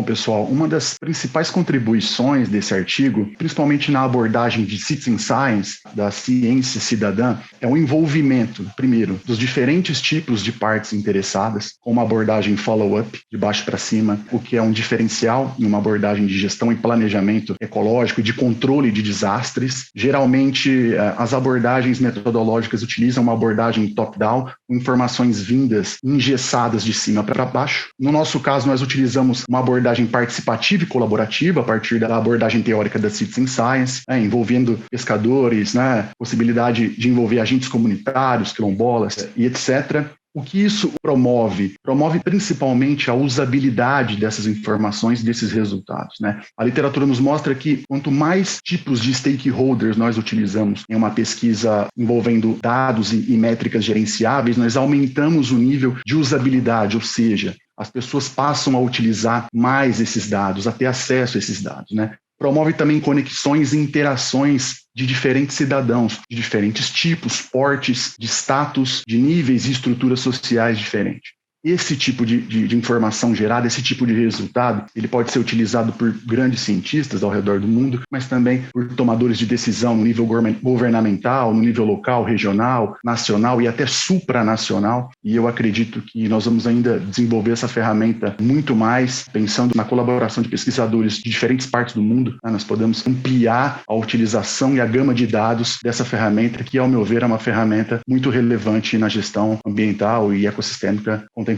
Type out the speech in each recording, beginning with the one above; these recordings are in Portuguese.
pessoal, uma das principais contribuições desse artigo, principalmente na abordagem de citizen science, da ciência cidadã, é o envolvimento, primeiro, dos diferentes tipos de partes interessadas, com uma abordagem follow-up, de baixo para cima, o que é um diferencial em uma abordagem de gestão e planejamento ecológico e de controle de desastres. Geralmente, as abordagens metodológicas utilizam uma abordagem top-down, com informações vindas, engessadas de cima para baixo. No nosso caso, nós utilizamos uma abordagem participativa e colaborativa a partir da abordagem teórica da Citizen Science, envolvendo pescadores, possibilidade de envolver agentes comunitários, quilombolas e etc. O que isso promove? Promove principalmente a usabilidade dessas informações, desses resultados, A literatura nos mostra que quanto mais tipos de stakeholders nós utilizamos em uma pesquisa envolvendo dados e métricas gerenciáveis, nós aumentamos o nível de usabilidade, ou seja, as pessoas passam a utilizar mais esses dados, a ter acesso a esses dados, Promove também conexões e interações de diferentes cidadãos, de diferentes tipos, portes, de status, de níveis e estruturas sociais diferentes. Esse tipo de informação gerada, esse tipo de resultado, ele pode ser utilizado por grandes cientistas ao redor do mundo, mas também por tomadores de decisão no nível governamental, no nível local, regional, nacional e até supranacional. E eu acredito que nós vamos ainda desenvolver essa ferramenta muito mais, pensando na colaboração de pesquisadores de diferentes partes do mundo. Nós podemos ampliar a utilização e a gama de dados dessa ferramenta, que, ao meu ver, é uma ferramenta muito relevante na gestão ambiental e ecossistêmica contemporânea.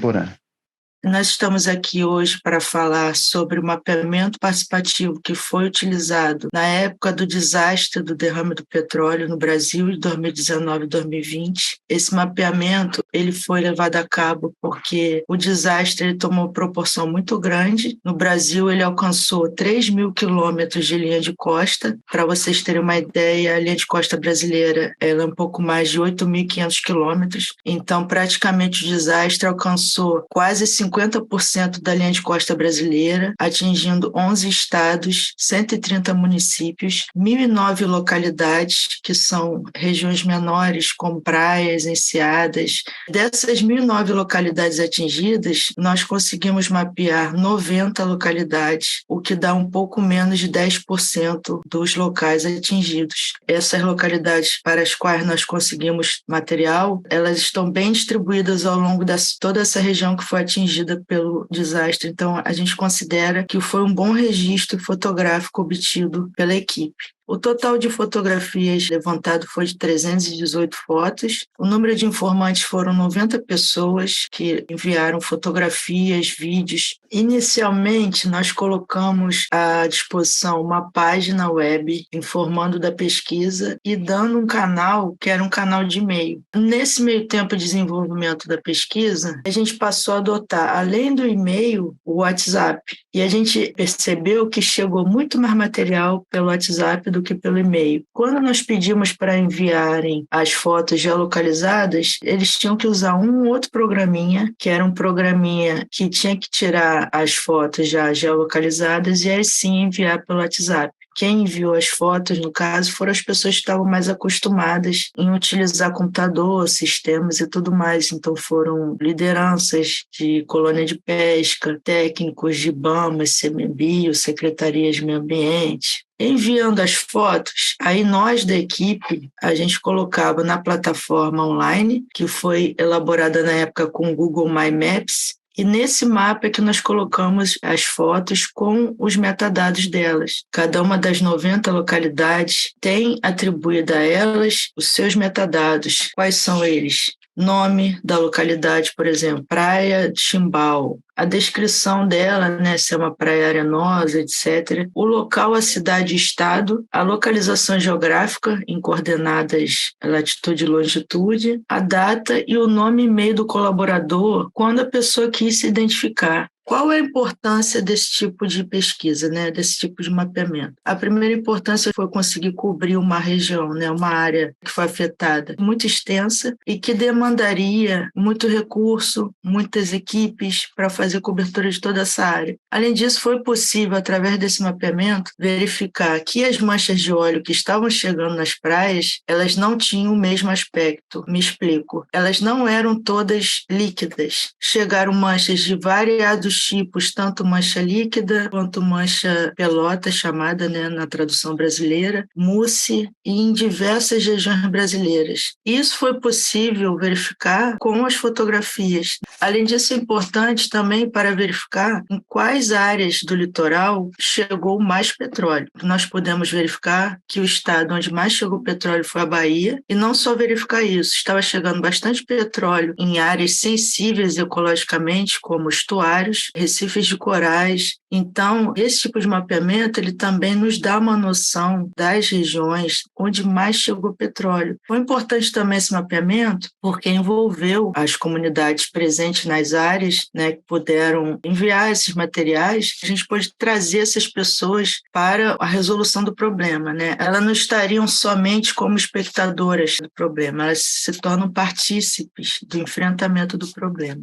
Nós estamos aqui hoje para falar sobre o mapeamento participativo que foi utilizado na época do desastre do derrame do petróleo no Brasil de 2019 e 2020. Esse mapeamento ele foi levado a cabo porque o desastre ele tomou proporção muito grande. No Brasil, ele alcançou 3.000 quilômetros de linha de costa. Para vocês terem uma ideia, a linha de costa brasileira ela é um pouco mais de 8.500 quilômetros. Então, praticamente o desastre alcançou quase 50% da linha de costa brasileira, atingindo 11 estados, 130 municípios, 1.009 localidades, que são regiões menores, como praias, enseadas. Dessas 1.009 localidades atingidas, nós conseguimos mapear 90 localidades, o que dá um pouco menos de 10% dos locais atingidos. Essas localidades para as quais nós conseguimos material, elas estão bem distribuídas ao longo de toda essa região que foi atingida pelo desastre. Então, a gente considera que foi um bom registro fotográfico obtido pela equipe. O total de fotografias levantado foi de 318 fotos. O número de informantes foram 90 pessoas que enviaram fotografias, vídeos. Inicialmente, nós colocamos à disposição uma página web informando da pesquisa e dando um canal, que era um canal de e-mail. Nesse meio tempo de desenvolvimento da pesquisa, a gente passou a adotar, além do e-mail, o WhatsApp. E a gente percebeu que chegou muito mais material pelo WhatsApp do que pelo e-mail. Quando nós pedimos para enviarem as fotos geolocalizadas, eles tinham que usar um outro programinha, que era um programinha que tinha que tirar as fotos já geolocalizadas e aí sim enviar pelo WhatsApp. Quem enviou as fotos, no caso, foram as pessoas que estavam mais acostumadas em utilizar computador, sistemas e tudo mais. Então, foram lideranças de colônia de pesca, técnicos de IBAMA, ICMBio, secretarias de meio ambiente. Enviando as fotos, aí nós da equipe, a gente colocava na plataforma online, que foi elaborada na época com o Google My Maps, e nesse mapa é que nós colocamos as fotos com os metadados delas. Cada uma das 90 localidades tem atribuído a elas os seus metadados. Quais são eles? Nome da localidade, por exemplo, Praia de Chimbal. A descrição dela, se é uma praia arenosa, etc. O local, a cidade e estado. A localização geográfica em coordenadas latitude e longitude. A data e o nome e e-mail do colaborador quando a pessoa quis se identificar. Qual é a importância desse tipo de pesquisa, desse tipo de mapeamento? A primeira importância foi conseguir cobrir uma região, uma área que foi afetada muito extensa e que demandaria muito recurso, muitas equipes para fazer cobertura de toda essa área. Além disso, foi possível, através desse mapeamento, verificar que as manchas de óleo que estavam chegando nas praias, elas não tinham o mesmo aspecto. Me explico. Elas não eram todas líquidas. Chegaram manchas de variados os tipos, tanto mancha líquida quanto mancha pelota, chamada, né, na tradução brasileira, mousse, e em diversas regiões brasileiras. Isso foi possível verificar com as fotografias. Além disso, é importante também para verificar em quais áreas do litoral chegou mais petróleo. Nós podemos verificar que o estado onde mais chegou petróleo foi a Bahia, e não só verificar isso, estava chegando bastante petróleo em áreas sensíveis ecologicamente, como estuários, recifes de corais. Então, esse tipo de mapeamento, ele também nos dá uma noção das regiões onde mais chegou petróleo. Foi importante também esse mapeamento porque envolveu as comunidades presentes nas áreas, né, que puderam enviar esses materiais. A gente pôde trazer essas pessoas para a resolução do problema, né? Elas não estariam somente como espectadoras do problema, elas se tornam partícipes do enfrentamento do problema.